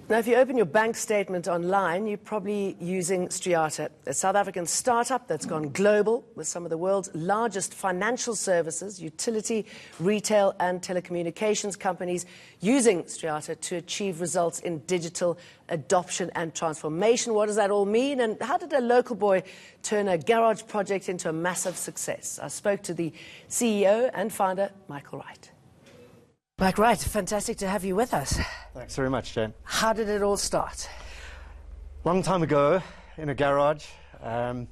Now, if you open your bank statement online, you're probably using Striata, a South African startup that's gone global with some of the world's largest financial services, utility, retail and telecommunications companies using Striata to achieve results in digital adoption and transformation. What does that all mean? And how did a local boy turn a garage project into a massive success? I spoke to the CEO and founder, Michael Wright. Mike Wright, fantastic to have you with us. Thanks very much, Jane. How did it all start? Long time ago, in a garage, and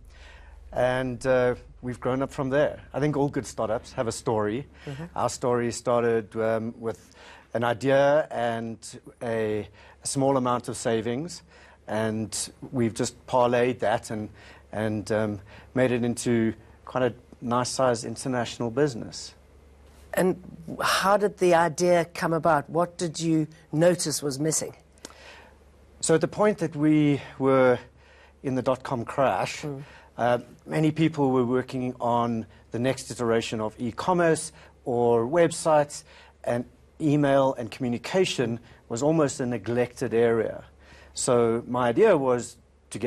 we've grown up from there. I think all good startups have a story. Our story started with an idea and a small amount of savings, and we've just parlayed that and made it into quite a nice-sized international business. And how did the idea come about? What did you notice was missing? So at the point that we were in the dot-com crash, many people were working on the next iteration of e-commerce or websites, and email and communication was almost a neglected area. So my idea was to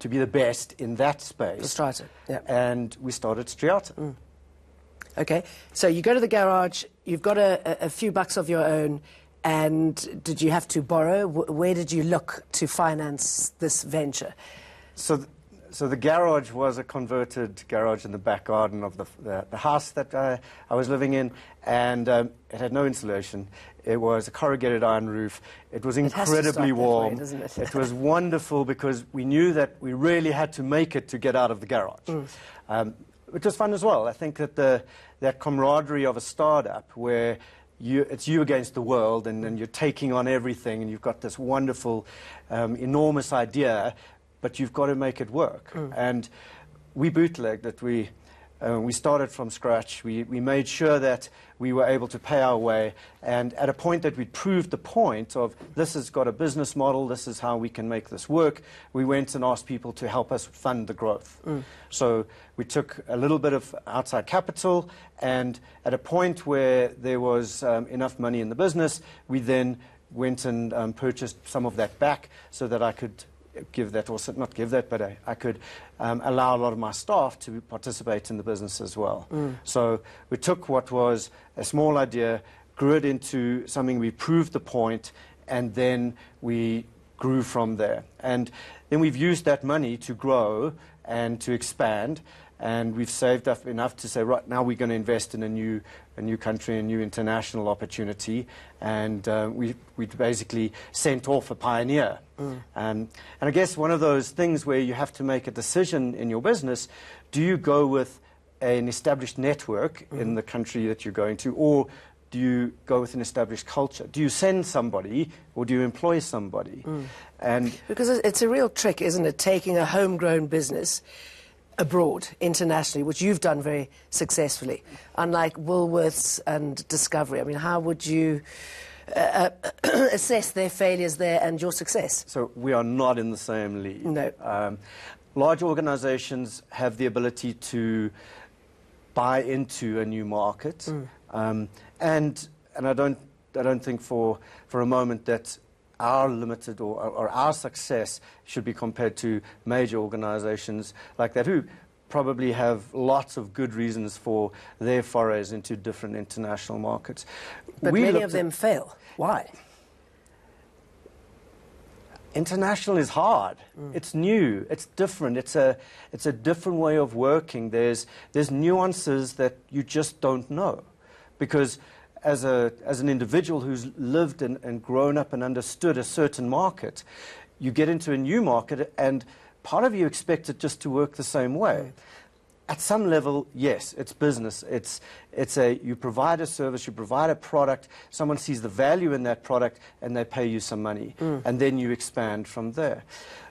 be the best in that space. Striata, yeah. And we started Striata. Okay, so you go to the garage, you've got a few bucks of your own, and did you have to borrow? Where did you look to finance this venture? So the garage was a converted garage in the back garden of the house that I was living in, and it had no insulation. It was a corrugated iron roof. It was incredibly warm. Way, doesn't it? It was wonderful because we knew that we really had to make it to get out of the garage. Which was fun as well. I think that that camaraderie of a startup where it's you against the world, and you're taking on everything, and you've got this wonderful, enormous idea, but you've got to make it work. And we bootlegged it. We started from scratch. We made sure that we were able to pay our way, and at a point that we'd proved the point of this has got a business model, this is how we can make this work, we went and asked people to help us fund the growth. So we took a little bit of outside capital, and at a point where there was enough money in the business, we then went and purchased some of that back so that I could give that, or not give that, but I could allow a lot of my staff to participate in the business as well. So we took what was a small idea, grew it into something, we proved the point, and then we grew from there. And then we've used that money to grow and to expand, and we've saved up enough to say, right, now we're going to invest in a new country, a new international opportunity, and we basically sent off a pioneer. And I guess one of those things where you have to make a decision in your business, do you go with an established network in the country that you're going to, or do you go with an established culture? Do you send somebody, or do you employ somebody? And because it's a real trick, isn't it, taking a homegrown business abroad, internationally, which you've done very successfully, unlike Woolworths and Discovery. I mean, how would you assess their failures there and your success? So we are not in the same league. No. Large organizations have the ability to buy into a new market, and I don't think for a moment that our limited or our success should be compared to major organizations like that, who probably have lots of good reasons for their forays into different international markets. But many of them fail. Why? International is hard. It's new. It's different. It's a different way of working. There's nuances that you just don't know, because as an individual who's lived and grown up and understood a certain market, you get into a new market and part of you expects it just to work the same way. At some level, yes, it's business. You provide a service, you provide a product, someone sees the value in that product and they pay you some money, and then you expand from there.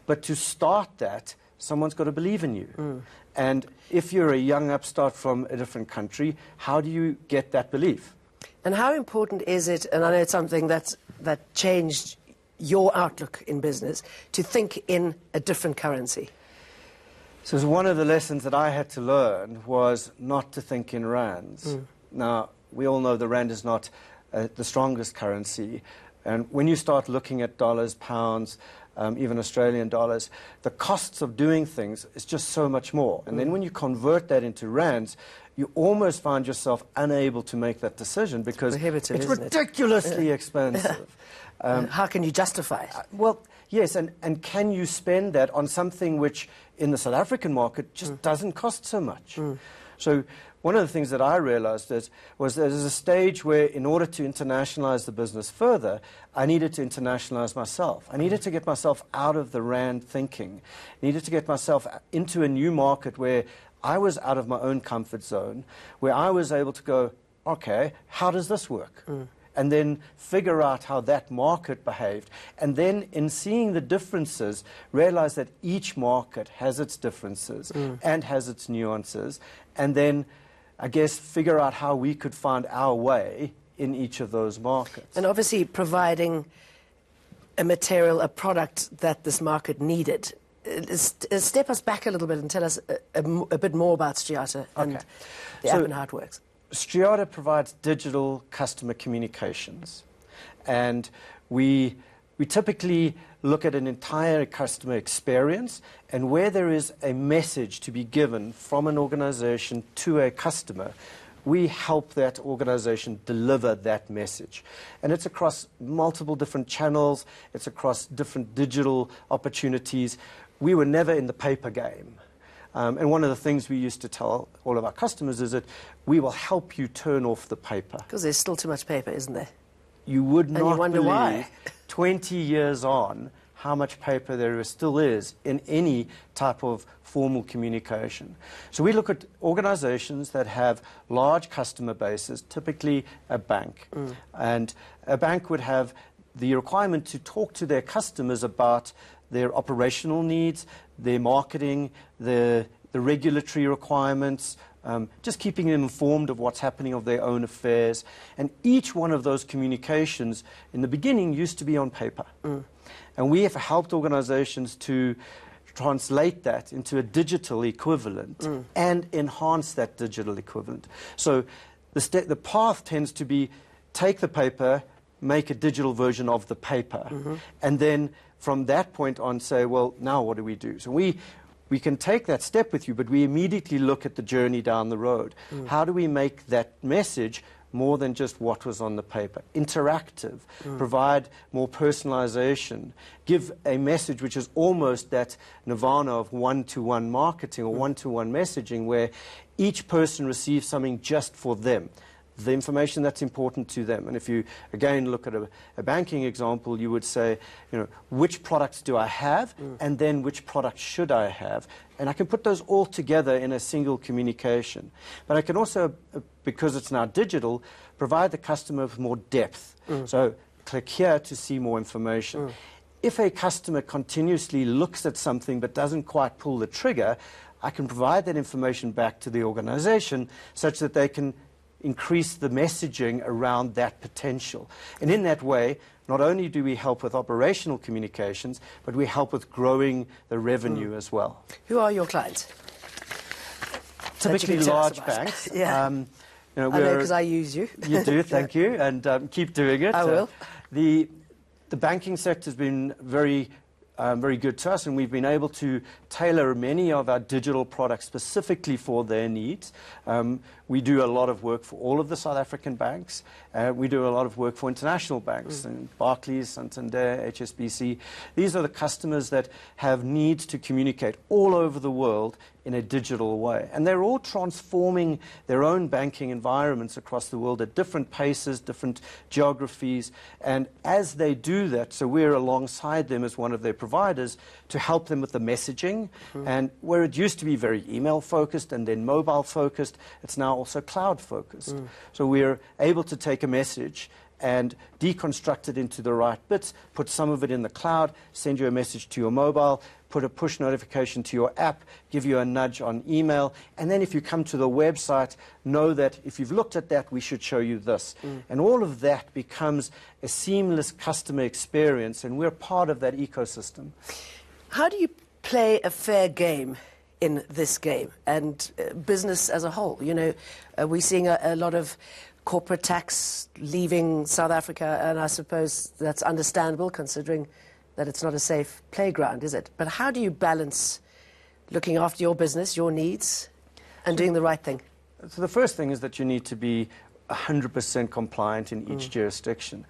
But to start that, someone's got to believe in you. And if you're a young upstart from a different country, how do you get that belief? And how important is it, and I know it's something that changed your outlook in business, to think in a different currency? So one of the lessons that I had to learn was not to think in rands. Now, we all know the rand is not the strongest currency, And when you start looking at dollars, pounds, even Australian dollars, the costs of doing things is just so much more. And then when you convert that into rands, you almost find yourself unable to make that decision because it's ridiculously expensive. How can you justify it? Well, yes, and can you spend that on something which in the South African market just doesn't cost so much? So one of the things that I realized was there's a stage where in order to internationalize the business further, I needed to internationalize myself. I needed to get myself out of the rand thinking. I needed to get myself into a new market where I was out of my own comfort zone, where I was able to go, okay, how does this work? And then figure out how that market behaved. And then in seeing the differences, realize that each market has its differences and has its nuances. And then, I guess, figure out how we could find our way in each of those markets. And obviously providing a material, a product that this market needed. Step us back a little bit and tell us a bit more about Striata and the app and how it works. Striata provides digital customer communications, and we typically look at an entire customer experience, and where there is a message to be given from an organization to a customer, we help that organization deliver that message. And it's across multiple different channels, it's across different digital opportunities. We were never in the paper game. And one of the things we used to tell all of our customers is that we will help you turn off the paper. Because there's still too much paper, isn't there? You would not you wonder believe, why. 20 years on, how much paper there still is in any type of formal communication. So we look at organizations that have large customer bases, typically a bank. And a bank would have the requirement to talk to their customers about their operational needs, their marketing, the regulatory requirements, just keeping them informed of what's happening of their own affairs. And each one of those communications in the beginning used to be on paper. And we have helped organizations to translate that into a digital equivalent and enhance that digital equivalent. So the path tends to be take the paper, make a digital version of the paper, and then from that point on say, well, now what do we do? So we can take that step with you, but we immediately look at the journey down the road. How do we make that message more than just what was on the paper? Interactive, provide more personalization, give a message which is almost that nirvana of one-to-one marketing or one-to-one messaging where each person receives something just for them. The information that's important to them. And if you, again, look at a banking example, you would say, you know, which products do I have, and then which products should I have? And I can put those all together in a single communication. But I can also, because it's now digital, provide the customer with more depth. So click here to see more information. If a customer continuously looks at something but doesn't quite pull the trigger, I can provide that information back to the organization such that they can increase the messaging around that potential. And in that way, not only do we help with operational communications, but we help with growing the revenue as well. Who are your clients? Typically large banks. Yeah. You know, I know because I use you. You do, thank you, and keep doing it. I will. The banking sector has been very good to us, and we've been able to tailor many of our digital products specifically for their needs. We do a lot of work for all of the South African banks. We do a lot of work for international banks, and Barclays, Santander, HSBC. These are the customers that have needs to communicate all over the world in a digital way. And they're all transforming their own banking environments across the world at different paces, different geographies. And as they do that, so we're alongside them as one of their providers to help them with the messaging. And where it used to be very email-focused and then mobile-focused, it's now also cloud-focused. So we're able to take a message and deconstruct it into the right bits, put some of it in the cloud, send you a message to your mobile, put a push notification to your app, give you a nudge on email, and then if you come to the website, know that if you've looked at that, we should show you this. And all of that becomes a seamless customer experience, and we're part of that ecosystem. How do you play a fair game in this game and business as a whole? You know, we're seeing a lot of corporate tax leaving South Africa, and I suppose that's understandable considering that it's not a safe playground, is it? But how do you balance looking after your business, your needs, and doing the right thing? So the first thing is that you need to be 100% compliant in each jurisdiction.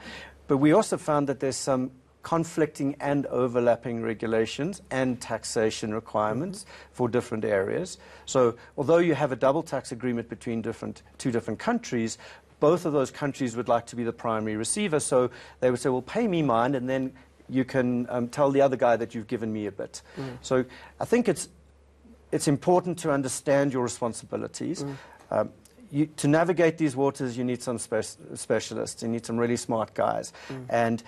But we also found that there's some conflicting and overlapping regulations and taxation requirements for different areas. So although you have a double tax agreement between two different countries, both of those countries would like to be the primary receiver. So they would say, well, pay me mine, and then you can tell the other guy that you've given me a bit. So I think it's important to understand your responsibilities. To navigate these waters, you need some specialists. You need some really smart guys. And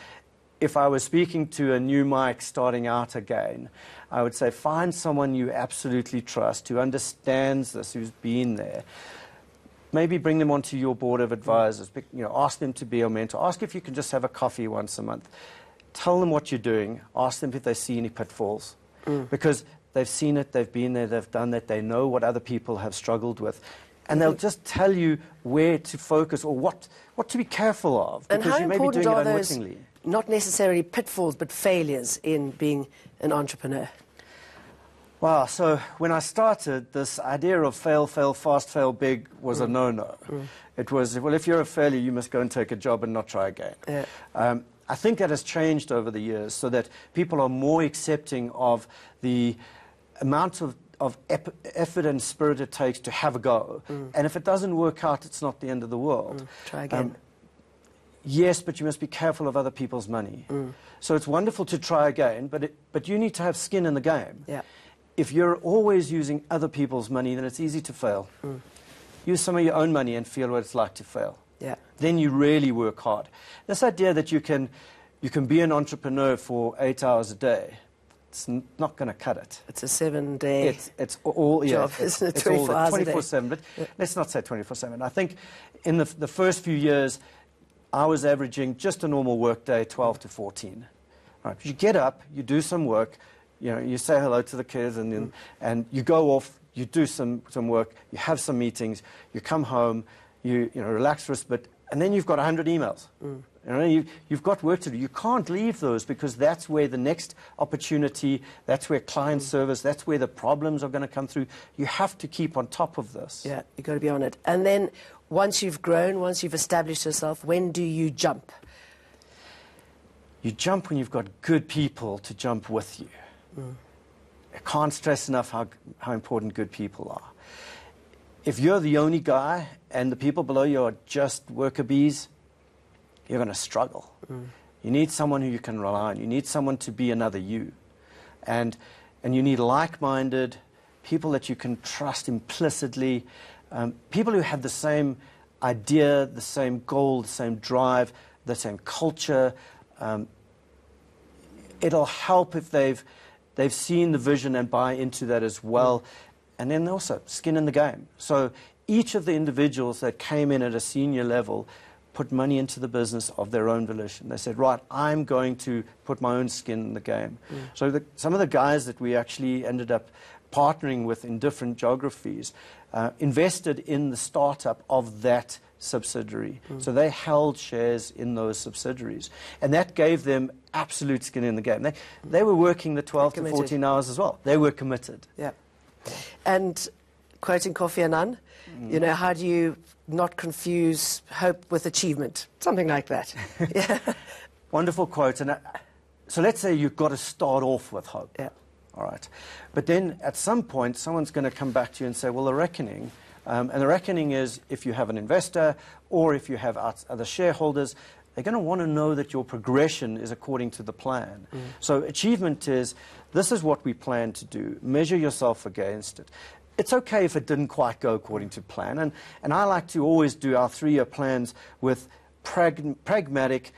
if I was speaking to a new Mike starting out again, I would say find someone you absolutely trust, who understands this, who's been there. Maybe bring them onto your board of advisors. Ask them to be your mentor. Ask if you can just have a coffee once a month. Tell them what you're doing. Ask them if they see any pitfalls. Because they've seen it, they've been there, they've done that, they know what other people have struggled with. And they'll just tell you where to focus or what to be careful of. And because how you may be important doing are it unwittingly. those, not necessarily pitfalls, but failures in being an entrepreneur? Wow, so when I started, this idea of fail, fail fast, fail big was a no-no. It was, well, if you're a failure, you must go and take a job and not try again. I think that has changed over the years so that people are more accepting of the amount of effort and spirit it takes to have a go. And if it doesn't work out, it's not the end of the world. Try again. Yes, but you must be careful of other people's money. So it's wonderful to try again, but you need to have skin in the game. If you're always using other people's money, then it's easy to fail. Use some of your own money and feel what it's like to fail. Then you really work hard. This idea that you can be an entrepreneur for 8 hours a day, it's not going to cut it. It's a 7-day it's all job, isn't it? 24 hours a day. 24/7, but let's not say 24/7. I think in the first few years, I was averaging just a normal work day, 12 to 14. Right, you get up, you do some work, you say hello to the kids, and you go off, you do some work, you have some meetings, you come home, you relax for a bit, and then you've got 100 emails. You've got work to do. You can't leave those because that's where the next opportunity, that's where client service, that's where the problems are going to come through. You have to keep on top of this. Yeah, you've got to be on it. And then once you've grown, once you've established yourself, when do you jump? You jump when you've got good people to jump with you. I can't stress enough how important good people are. If you're the only guy and the people below you are just worker bees, you're going to struggle. You need someone who you can rely on. You need someone to be another you. And you need like-minded people that you can trust implicitly, people who have the same idea, the same goal, the same drive, the same culture. It'll help if they've seen the vision and buy into that as well. And then also skin in the game. So each of the individuals that came in at a senior level put money into the business of their own volition. They said, right, I'm going to put my own skin in the game. So some of the guys that we actually ended up partnering with in different geographies invested in the startup of that subsidiary. So they held shares in those subsidiaries. And that gave them absolute skin in the game. They were working the 12 to 14 hours as well. They were committed. And quoting Kofi Annan, how do you not confuse hope with achievement? Something like that. Wonderful quote. And so let's say you've got to start off with hope. All right. But then at some point, someone's going to come back to you and say, well, the reckoning, and the reckoning is if you have an investor or if you have other shareholders, they're going to want to know that your progression is according to the plan. So achievement is, this is what we plan to do. Measure yourself against it. It's okay if it didn't quite go according to plan. And I like to always do our 3-year plans with pragmatic,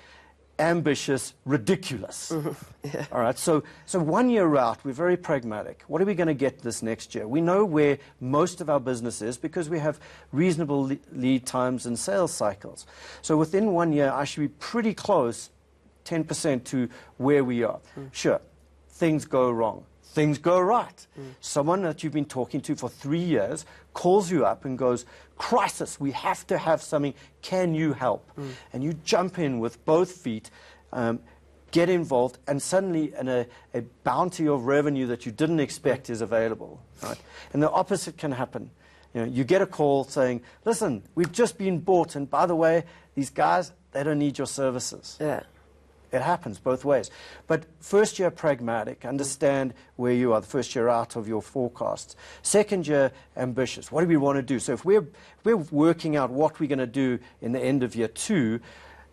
ambitious, ridiculous. All right, so 1 year out, we're very pragmatic. What are we going to get this next year? We know where most of our business is because we have reasonable lead times and sales cycles. So within 1 year, I should be pretty close, 10% to where we are. Sure, things go wrong. things go right. Someone that you've been talking to for 3 years calls you up and goes, crisis, we have to have something, can you help? And you jump in with both feet, get involved, and suddenly a bounty of revenue that you didn't expect is available. Right? And the opposite can happen. You know, you get a call saying, listen, we've just been bought, and by the way, these guys, they don't need your services. Yeah. It happens both ways. But first year pragmatic, understand where you are, the first year out of your forecasts. Second year ambitious, what do we want to do? So if we're working out what we're going to do in the end of year 2, you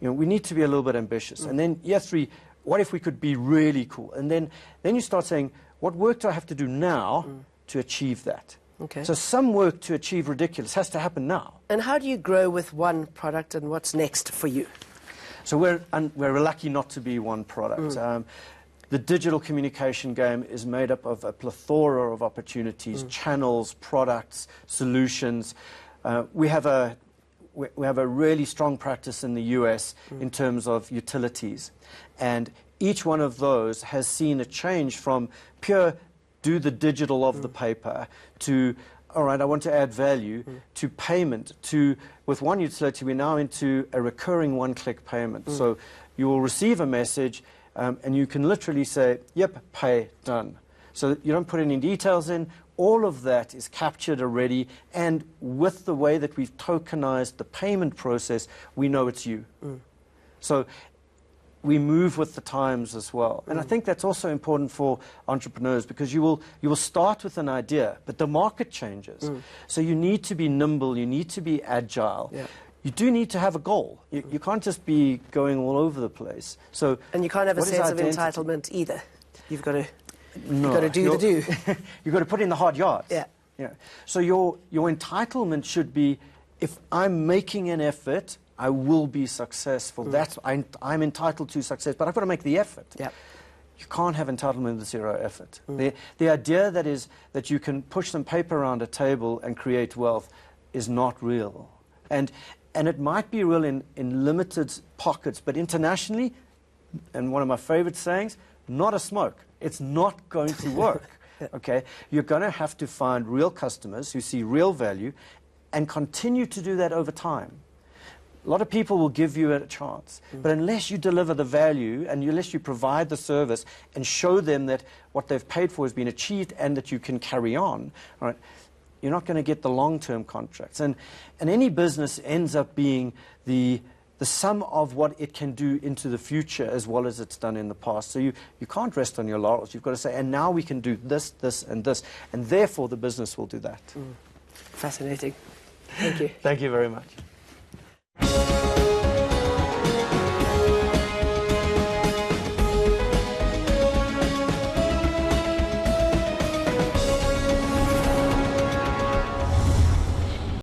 know, we need to be a little bit ambitious. And then year 3, what if we could be really cool? And then you start saying, what work do I have to do now to achieve that? Okay. So some work to achieve ridiculous has to happen now. And how do you grow with one product, and what's next for you? So we're lucky not to be one product. The digital communication game is made up of a plethora of opportunities, channels, products, solutions. We have a really strong practice in the US in terms of utilities. And each one of those has seen a change from pure do the digital of the paper to, all right, I want to add value, to payment, to, with one utility, we're now into a recurring one-click payment. So you will receive a message, and you can literally say, yep, pay, done. So you don't put any details in. All of that is captured already, and with the way that we've tokenized the payment process, we know it's you. So we move with the times as well. And I think that's also important for entrepreneurs, because you will start with an idea, but the market changes. So you need to be nimble, you need to be agile. Yeah. You do need to have a goal. You can't just be going all over the place. So, And you can't have a what is sense of identity? entitlement either. You've got to, No, you've got to do the do. You've got to put in the hard yards. Yeah. Yeah. So your entitlement should be, if I'm making an effort, I will be successful. That's I'm entitled to success, but I've got to make the effort. Yep. You can't have entitlement with zero effort. The idea that you can push some paper around a table and create wealth is not real. And it might be real in limited pockets, but internationally, and one of my favorite sayings, not a smoke. It's not going to work. Okay? You're going to have to find real customers who see real value and continue to do that over time. A lot of people will give you a chance, but unless you deliver the value and unless you provide the service and show them that what they've paid for has been achieved and that you can carry on, right, you're not going to get the long-term contracts. And any business ends up being the sum of what it can do into the future as well as it's done in the past. So you can't rest on your laurels. You've got to say, and now we can do this, this, and this, and therefore the business will do that. Fascinating. Thank you. Thank you very much.